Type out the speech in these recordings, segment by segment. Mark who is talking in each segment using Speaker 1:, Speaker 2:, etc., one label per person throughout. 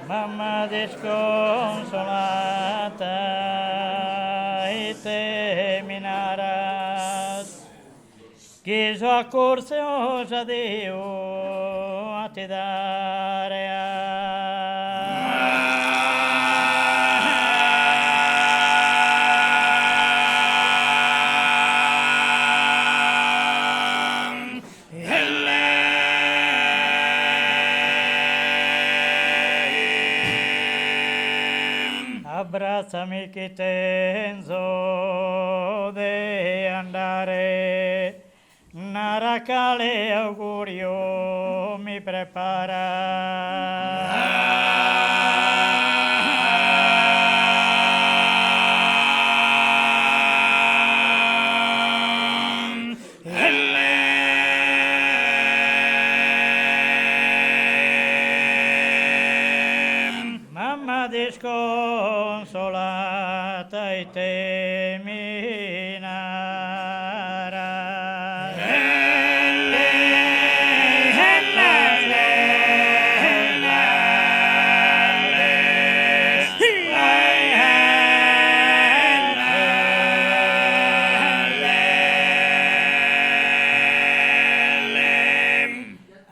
Speaker 1: mamma disconsolata e te minaras, che so accorse osa Dio a te dare. Abbracciami che tenzo de andare, naracale augurio mi prepara. Mamma disconsolata e te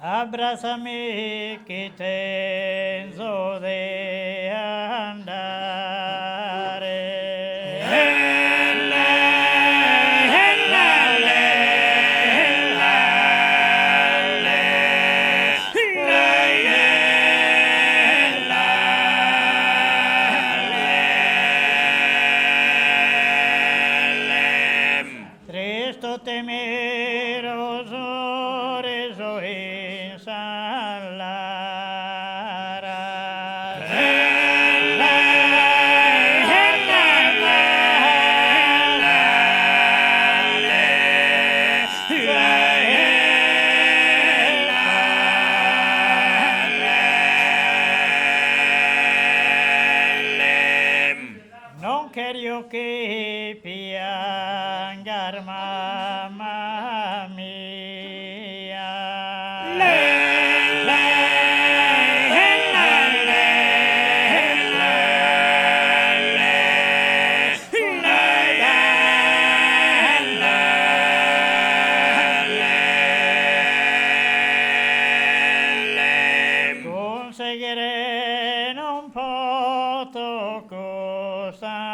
Speaker 1: Abbracciami che tenzo de Cristo temeroso reso in non quero che piangar mamma conseguiré non poto cosa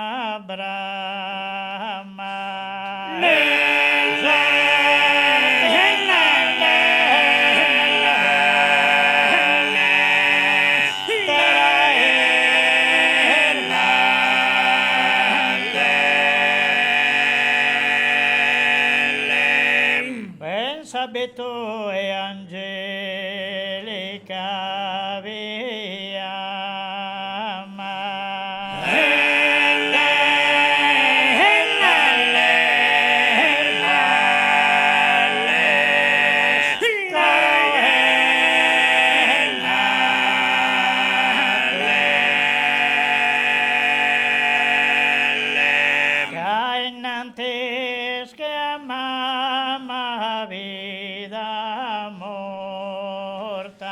Speaker 1: pensa tu e angelica via innantes che a mamma vida morta.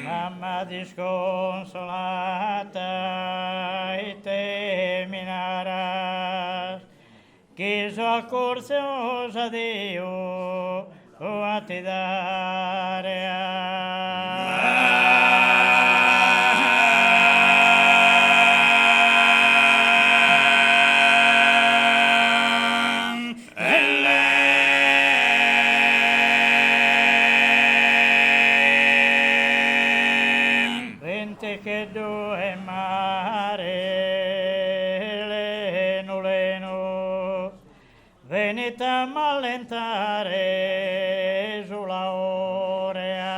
Speaker 1: Mamma disconsolata e te minaras, che so accorse osa Dio a te dare. Vente che due mare leno venite a mallentare sulla orea.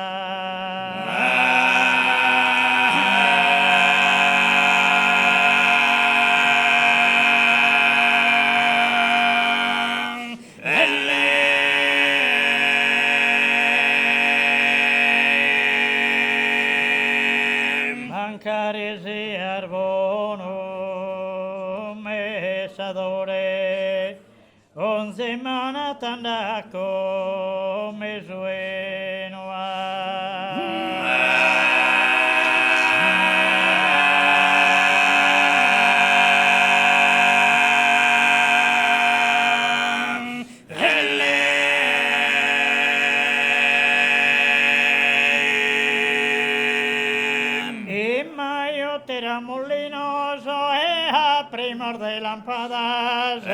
Speaker 1: acariciar bono mesadore, on semana tandaco me sueno molinoso a primor de lámpadas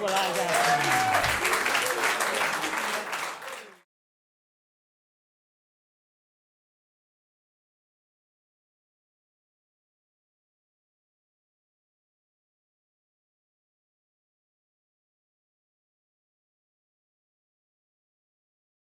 Speaker 1: Well, I got